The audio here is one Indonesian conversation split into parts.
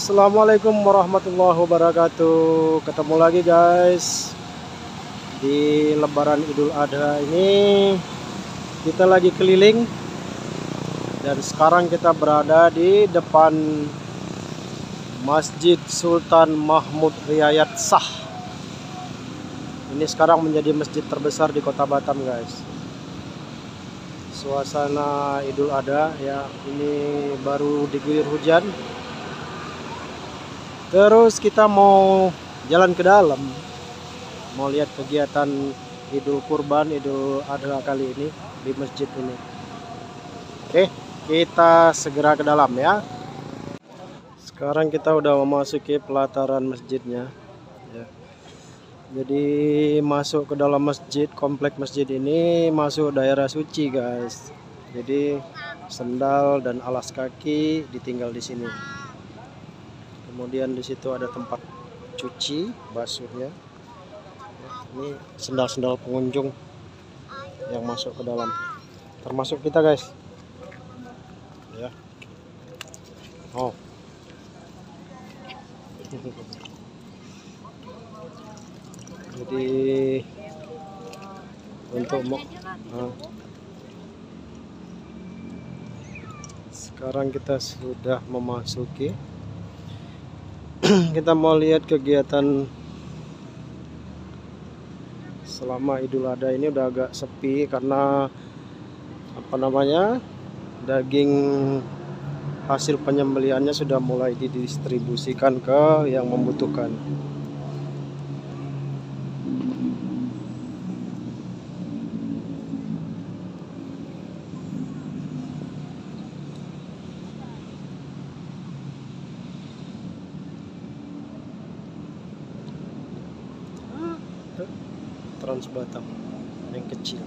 Assalamualaikum warahmatullahi wabarakatuh. Ketemu lagi guys di Lebaran Idul Adha ini. Kita lagi keliling dan sekarang kita berada di depan Masjid Sultan Mahmud Riyad Shah. Ini sekarang menjadi masjid terbesar di Kota Batam guys. Suasana Idul Adha ya, ini baru diguyur hujan. Terus kita mau jalan ke dalam, mau lihat kegiatan Idul Kurban, Idul Adha kali ini di masjid ini. Oke, kita segera ke dalam ya. Sekarang kita udah memasuki pelataran masjidnya ya. Jadi masuk ke dalam masjid, komplek masjid ini masuk daerah suci guys. Jadi sendal dan alas kaki ditinggal di sini. Kemudian di situ ada tempat cuci basuhnya. Ini sendal-sendal pengunjung yang masuk ke dalam, termasuk kita guys. Ya. Oh. Jadi untuk sekarang kita sudah memasuki. Kita mau lihat kegiatan selama Idul Adha ini udah agak sepi karena daging hasil penyembelihannya sudah mulai didistribusikan ke yang membutuhkan. Trans Batam yang kecil.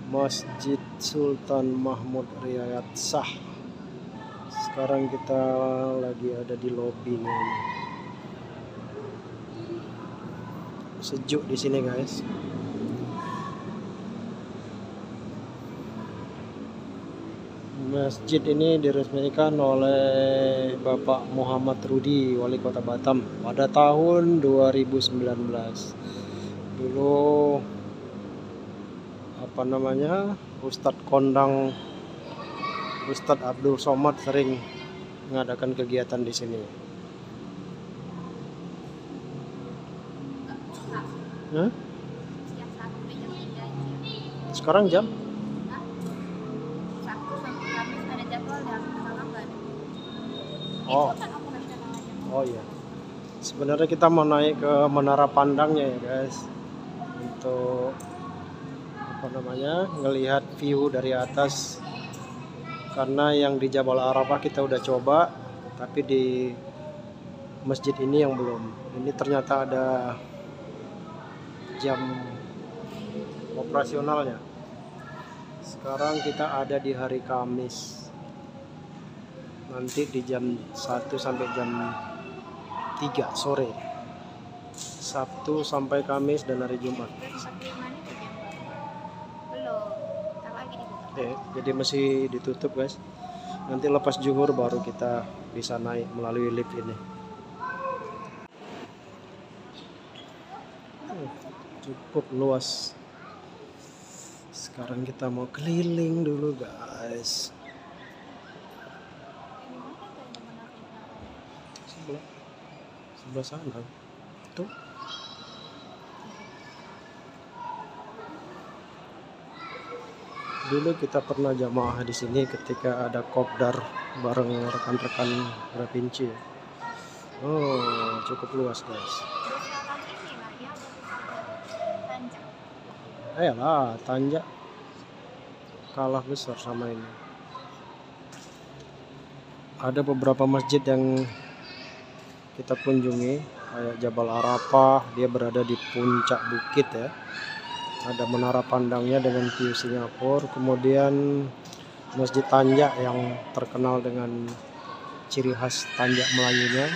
Masjid Sultan Mahmud Riyad Shah. Sekarang kita lagi ada di lobinya ini. Sejuk di sini guys. Masjid ini diresmikan oleh Bapak Muhammad Rudi, Wali Kota Batam pada tahun 2019. Dulu Ustadz Kondang Ustadz Abdul Somad sering mengadakan kegiatan di sini. Sekarang jam? Oh iya. Sebenarnya kita mau naik ke menara pandangnya ya guys, untuk ngelihat view dari atas. Karena yang di Jabal Arafah kita udah coba, tapi di masjid ini yang belum. Ini ternyata ada jam operasionalnya. Sekarang kita ada di hari Kamis. Nanti di jam 1 sampai jam 3 sore. Sabtu sampai Kamis dan hari Jumat. Jadi masih ditutup guys. Nanti lepas zuhur baru kita bisa naik melalui lift ini. Cukup luas. Sekarang kita mau keliling dulu guys. Sebelah sana tuh. Dulu kita pernah jamaah di sini ketika ada kopdar bareng rekan-rekan provinsi. Oh, cukup luas guys. Ayolah, tanjak kalah besar sama ini. Ada beberapa masjid yang kita kunjungi, kayak Jabal Arafah, dia berada di puncak bukit ya. Ada menara pandangnya dengan view Singapura. Kemudian Masjid Tanjak yang terkenal dengan ciri khas Tanjak Melayunya.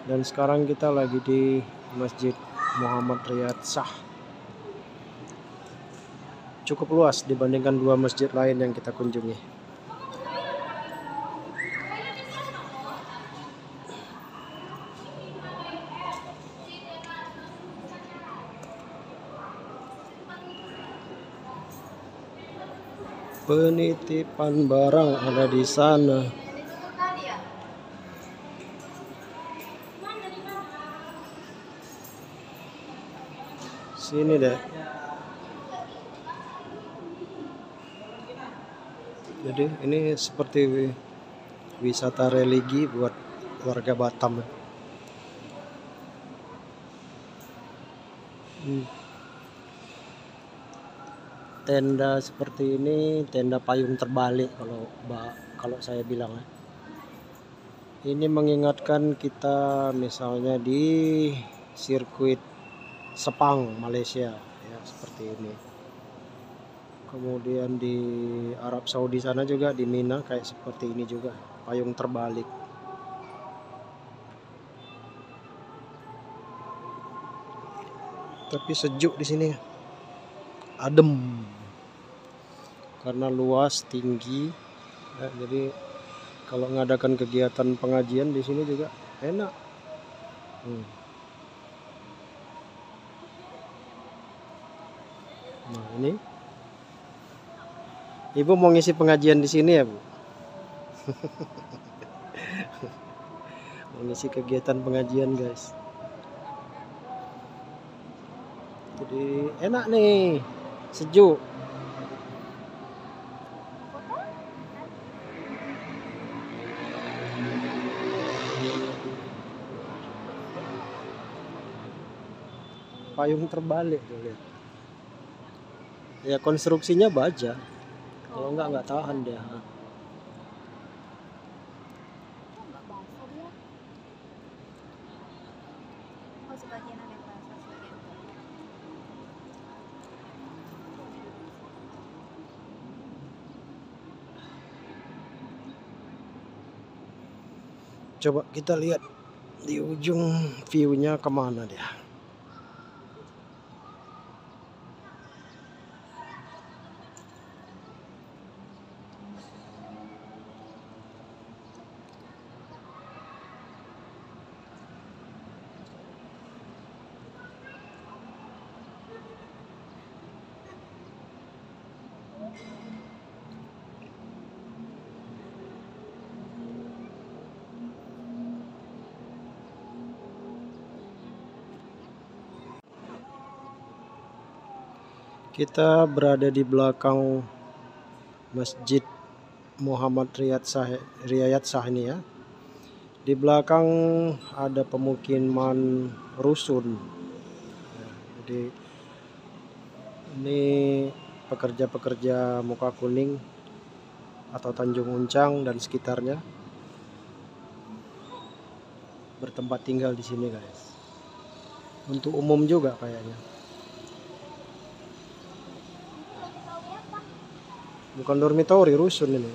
Dan sekarang kita lagi di Masjid Muhammad Riyad Shah. Cukup luas dibandingkan dua masjid lain yang kita kunjungi. Penitipan barang ada di sana. Sini deh. Jadi ini seperti wisata religi buat warga Batam. Tenda seperti ini tenda payung terbalik kalau saya bilang. Ini mengingatkan kita misalnya di sirkuit Sepang Malaysia ya, seperti ini. Kemudian di Arab Saudi sana juga di Mina kayak seperti ini juga, payung terbalik. Tapi sejuk di sini, adem karena luas tinggi ya, jadi kalau mengadakan kegiatan pengajian di sini juga enak. Nah ini Ibu mau ngisi pengajian di sini ya Bu? Mau ngisi kegiatan pengajian guys. Jadi enak nih, sejuk. Payung terbalik tuh lihat. Ya konstruksinya baja. Kalau nggak tahan dia. Coba kita lihat di ujung view-nya kemana dia. Kita berada di belakang Masjid Muhammad Riyad Shah ini ya. Di belakang ada pemukiman rusun. Jadi ini pekerja-pekerja muka kuning atau Tanjung Uncang dan sekitarnya bertempat tinggal di sini guys. Untuk umum juga kayaknya. Bukan dormitory, rusun ini.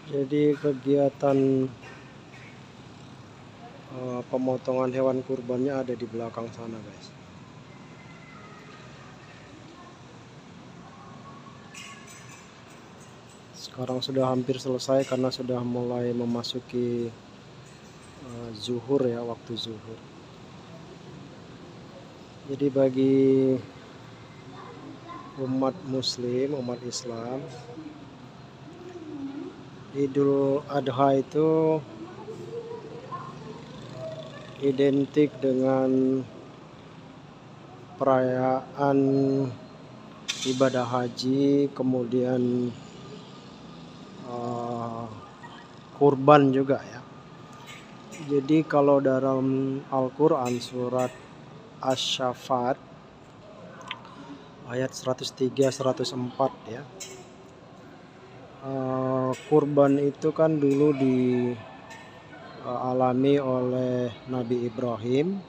Jadi kegiatan pemotongan hewan kurbannya ada di belakang sana guys. Sekarang sudah hampir selesai karena sudah mulai memasuki zuhur ya, waktu zuhur. Jadi bagi umat muslim, umat Islam, Idul Adha itu identik dengan perayaan ibadah haji, kemudian kurban juga ya. Jadi kalau dalam Al-Quran surat Asy-Syaffat ayat 103-104 ya, kurban itu kan dulu dialami oleh Nabi Ibrahim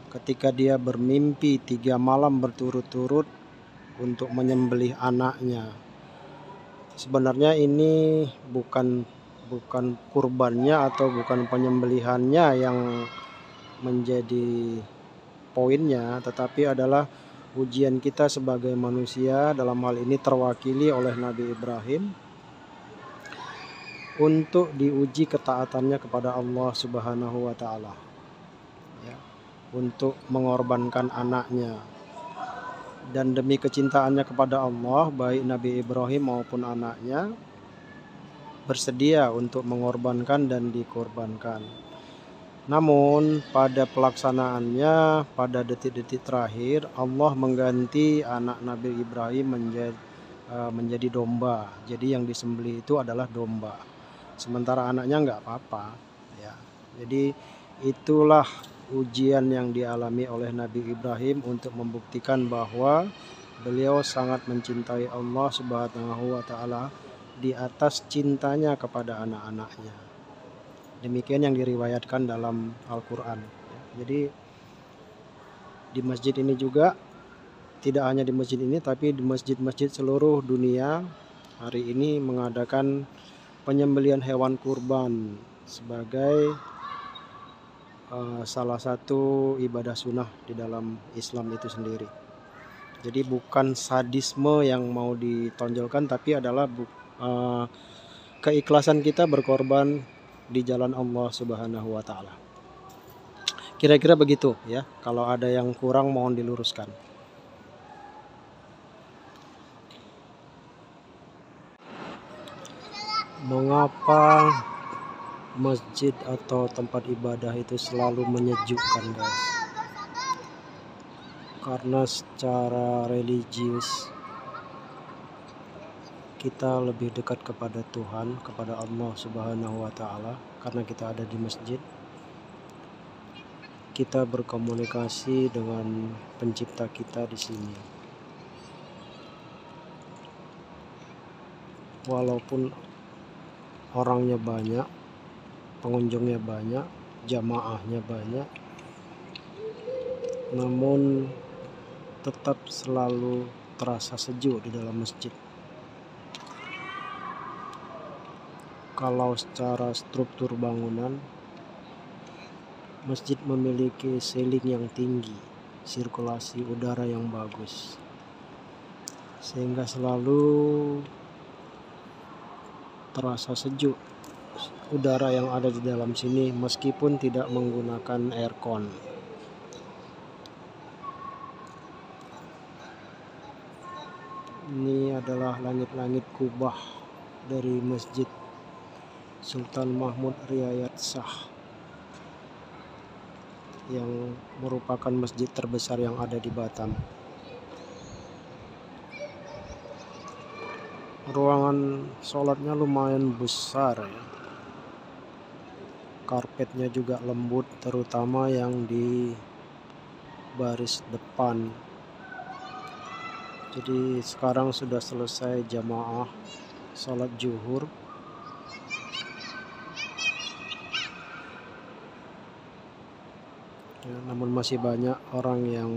ketika dia bermimpi 3 malam berturut-turut untuk menyembelih anaknya. Sebenarnya ini bukan kurbannya atau bukan penyembelihannya yang menjadi poinnya, tetapi adalah ujian kita sebagai manusia, dalam hal ini terwakili oleh Nabi Ibrahim, untuk diuji ketaatannya kepada Allah Subhanahu wa Ta'ala, ya, untuk mengorbankan anaknya. Dan demi kecintaannya kepada Allah, baik Nabi Ibrahim maupun anaknya bersedia untuk mengorbankan dan dikorbankan. Namun pada pelaksanaannya, pada detik-detik terakhir, Allah mengganti anak Nabi Ibrahim menjadi domba. Jadi yang disembelih itu adalah domba, sementara anaknya nggak apa-apa, ya. Jadi itulah ujian yang dialami oleh Nabi Ibrahim untuk membuktikan bahwa beliau sangat mencintai Allah Subhanahu wa Ta'ala di atas cintanya kepada anak-anaknya. Demikian yang diriwayatkan dalam Al-Quran. Jadi di masjid ini juga, tidak hanya di masjid ini, tapi di masjid-masjid seluruh dunia hari ini mengadakan penyembelihan hewan kurban sebagai salah satu ibadah sunnah di dalam Islam itu sendiri. Jadi bukan sadisme yang mau ditonjolkan, tapi adalah keikhlasan kita berkorban di jalan Allah Subhanahu wa Ta'ala. Kira-kira begitu ya. Kalau ada yang kurang mohon diluruskan. Mengapa masjid atau tempat ibadah itu selalu menyejukkan, guys? Karena secara religius kita lebih dekat kepada Tuhan, kepada Allah Subhanahu wa Ta'ala, karena kita ada di masjid. Kita berkomunikasi dengan pencipta kita di sini. Walaupun orangnya banyak, pengunjungnya banyak, jamaahnya banyak, namun tetap selalu terasa sejuk di dalam masjid. Kalau secara struktur bangunan, masjid memiliki ceiling yang tinggi, sirkulasi udara yang bagus, sehingga selalu terasa sejuk udara yang ada di dalam sini meskipun tidak menggunakan aircon. Ini adalah langit-langit kubah dari Masjid Sultan Mahmud Riyad Shah, yang merupakan masjid terbesar yang ada di Batam. Ruangan sholatnya lumayan besar ya. Karpetnya juga lembut, terutama yang di baris depan. Jadi sekarang sudah selesai jamaah sholat zuhur. Ya, namun masih banyak orang yang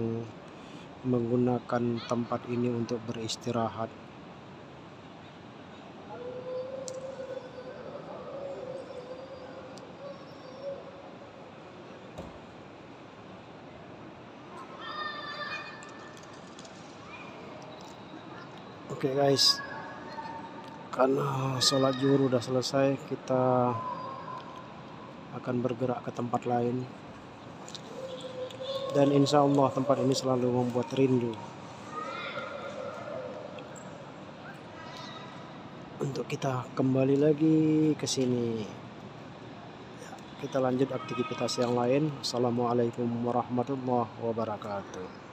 menggunakan tempat ini untuk beristirahat. Oke guys, karena sholat zuhur udah selesai, kita akan bergerak ke tempat lain. Dan insya Allah tempat ini selalu membuat rindu untuk kita kembali lagi ke sini. Kita lanjut aktivitas yang lain. Assalamualaikum warahmatullahi wabarakatuh.